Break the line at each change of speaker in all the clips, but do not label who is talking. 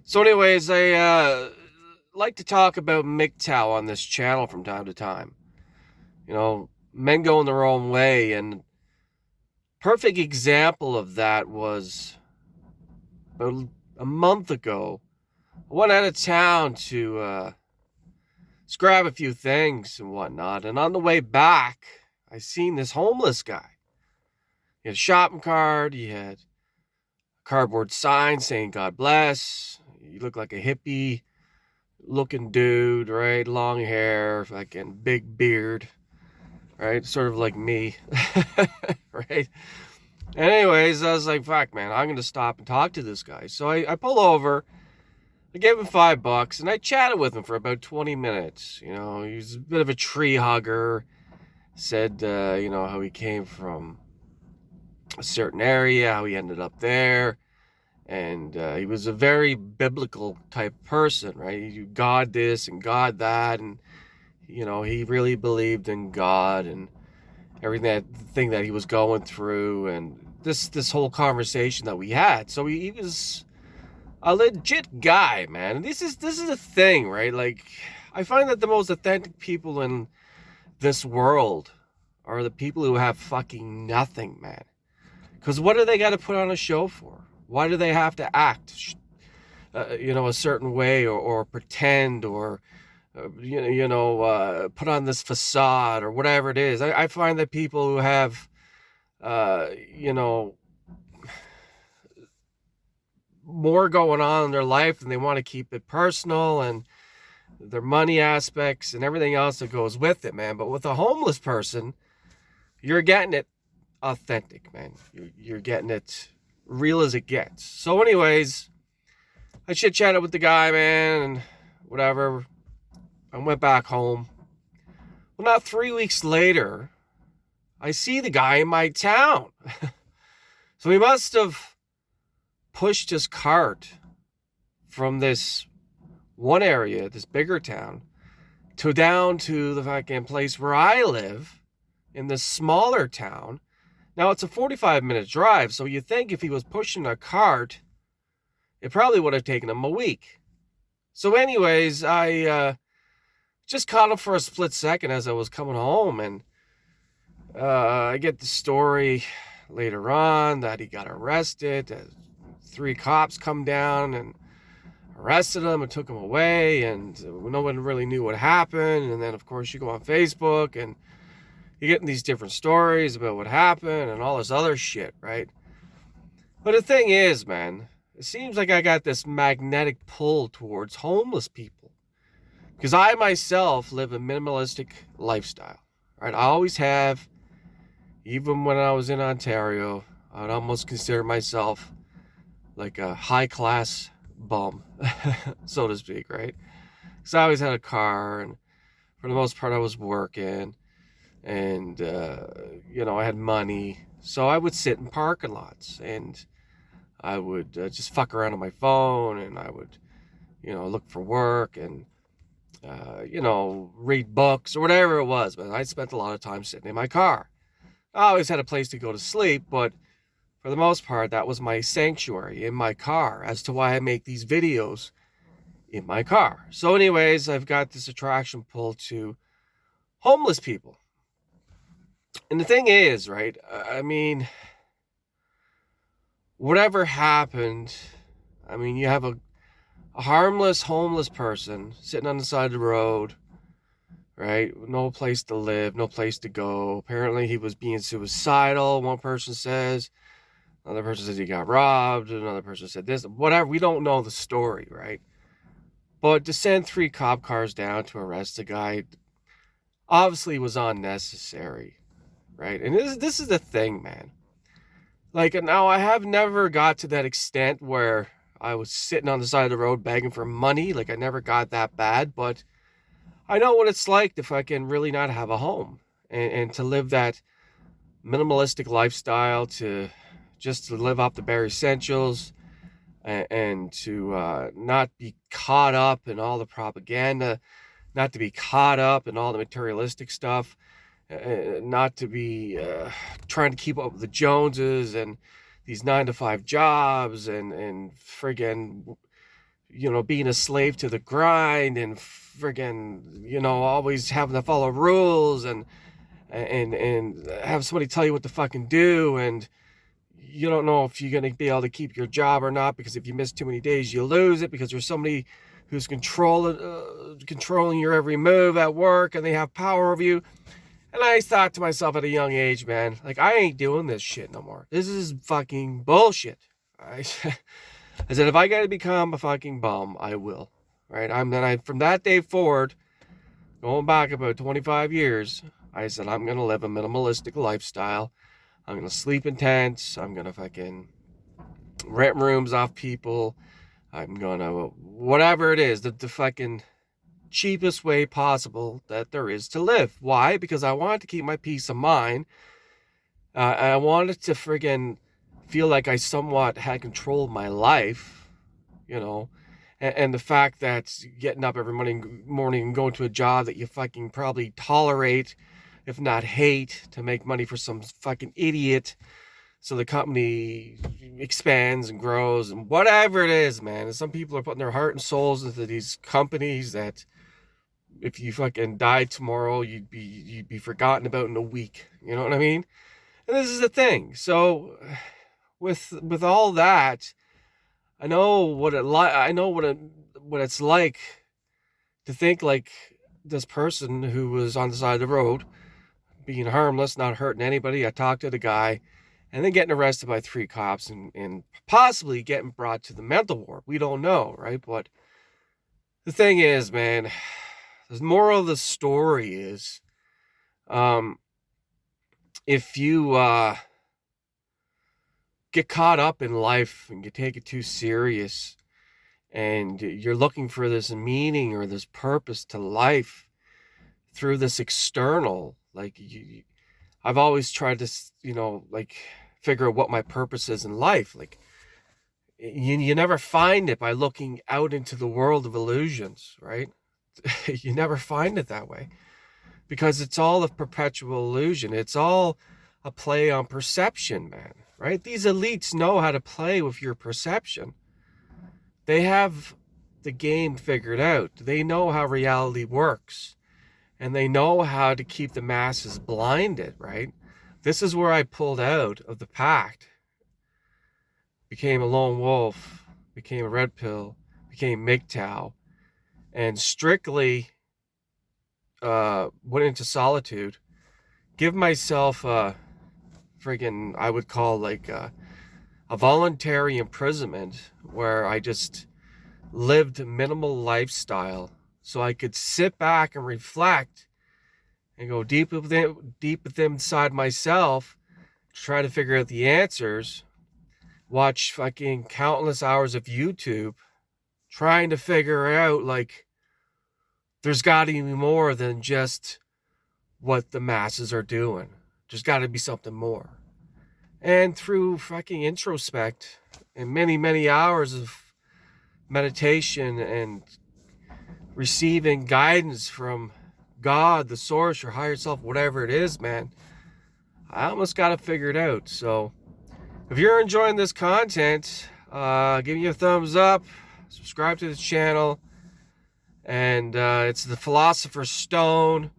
So, anyways, I like to talk about MGTOW on this channel from time to time. Men going their own way, and perfect example of that was about a month ago. I went out of town to just grab a few things and whatnot, and on the way back, I seen this homeless guy. He had a shopping cart. He had a cardboard sign saying "God bless." He looked like a hippie looking dude, right? Long hair, fucking big beard, right? Sort of like me, right? And anyways, I was like, fuck, man, I'm going to stop and talk to this guy. So I pull over, I gave him $5, and I chatted with him for about 20 minutes. He's a bit of a tree hugger, said, how he came from a certain area, how he ended up there. And he was a very biblical type person, right? God this and God that. And, he really believed in God and everything that he was going through. And this whole conversation that we had. So he was a legit guy, man. And this is a thing, right? Like, I find that the most authentic people in this world are the people who have fucking nothing, man. Because what do they got to put on a show for? Why do they have to act, a certain way or pretend or, put on this facade or whatever it is? I find that people who have, more going on in their life and they want to keep it personal and their money aspects and everything else that goes with it, man. But with a homeless person, you're getting it authentic, man. You're getting it real as it gets. So anyways, I chit-chatted with the guy, man, and whatever. I went back home. Well, now 3 weeks later, I see the guy in my town. So he must have pushed his cart from this one area, this bigger town, to down to the fucking place where I live in this smaller town. Now, it's a 45-minute drive, so you think if he was pushing a cart, it probably would have taken him a week. So anyways, I just caught him for a split second as I was coming home, and I get the story later on that he got arrested. 3 cops come down and arrested him and took him away, and no one really knew what happened. And then, of course, you go on Facebook, and you're getting these different stories about what happened and all this other shit, right? But the thing is, man, it seems like I got this magnetic pull towards homeless people. Because I myself live a minimalistic lifestyle, right? I always have. Even when I was in Ontario, I'd almost consider myself like a high-class bum, so to speak, right? Because I always had a car, and for the most part, I was working. And, I had money. So I would sit in parking lots and I would just fuck around on my phone, and I would, look for work and, read books or whatever it was. But I spent a lot of time sitting in my car. I always had a place to go to sleep, but for the most part, that was my sanctuary in my car, as to why I make these videos in my car. So anyways, I've got this attraction pull to homeless people. And the thing is, right, I mean, whatever happened, I mean, you have a harmless homeless person sitting on the side of the road, right? No place to live, no place to go. Apparently he was being suicidal, one person says. Another person says he got robbed. Another person said this. Whatever, we don't know the story, right? But to send 3 cop cars down to arrest the guy obviously was unnecessary. Right? And this is the thing, man. Like, now I have never got to that extent where I was sitting on the side of the road begging for money. Like, I never got that bad, but I know what it's like to fucking really not have a home and to live that minimalistic lifestyle, to just to live off the bare essentials and to not be caught up in all the propaganda, not to be caught up in all the materialistic stuff. Not to be trying to keep up with the Joneses and these 9-to-5 jobs and friggin' being a slave to the grind and friggin', always having to follow rules and have somebody tell you what to fucking do, and you don't know if you're going to be able to keep your job or not, because if you miss too many days, you lose it, because there's somebody who's controlling your every move at work, and they have power over you. And I thought to myself at a young age, man, like, I ain't doing this shit no more. This is fucking bullshit. I said, if I got to become a fucking bum, I will. Right? From that day forward, going back about 25 years, I said, I'm going to live a minimalistic lifestyle. I'm going to sleep in tents. I'm going to fucking rent rooms off people. I'm going to, whatever it is, the fucking cheapest way possible that there is to live. Why? Because I wanted to keep my peace of mind. I wanted to friggin' feel like I somewhat had control of my life, and the fact that getting up every morning and going to a job that you fucking probably tolerate, if not hate, to make money for some fucking idiot, so the company expands and grows and whatever it is, man. And some people are putting their heart and souls into these companies that if you fucking died tomorrow, you'd be forgotten about in a week. You know what I mean? And this is the thing. So with all that, I know what it's like to think like this person who was on the side of the road, being harmless, not hurting anybody. I talked to the guy, and then getting arrested by 3 cops and possibly getting brought to the mental ward. We don't know, right? But the thing is, man, the moral of the story is, if you get caught up in life and you take it too serious, and you're looking for this meaning or this purpose to life through this external, like I've always tried to, figure out what my purpose is in life. Like, you never find it by looking out into the world of illusions, right? You never find it that way, because it's all a perpetual illusion. It's all a play on perception, man, right? These elites know how to play with your perception. They have the game figured out. They know how reality works, and they know how to keep the masses blinded, right? This is where I pulled out of the pact, became a lone wolf, became a red pill, became MGTOW, and strictly went into solitude, give myself a friggin', I would call like a voluntary imprisonment, where I just lived a minimal lifestyle so I could sit back and reflect and go deep within inside myself to try to figure out the answers, watch fucking countless hours of YouTube trying to figure out, like, there's got to be more than just what the masses are doing. There's got to be something more. And through fucking introspect and many, many hours of meditation and receiving guidance from God, the source, your higher self, whatever it is, man, I almost got it figured out. So if you're enjoying this content, give me a thumbs up, subscribe to the channel, and it's the Philosopher's Stone.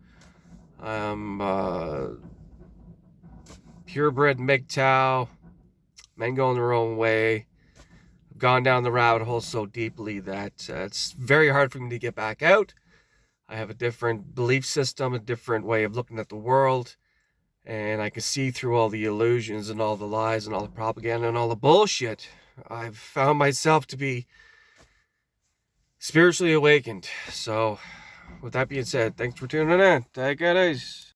Purebred MGTOW, men going their own way. I've gone down the rabbit hole so deeply that it's very hard for me to get back out. I have a different belief system, a different way of looking at the world, and I can see through all the illusions and all the lies and all the propaganda and all the bullshit. I've found myself to be spiritually awakened. So with that being said, thanks for tuning in. Take it easy.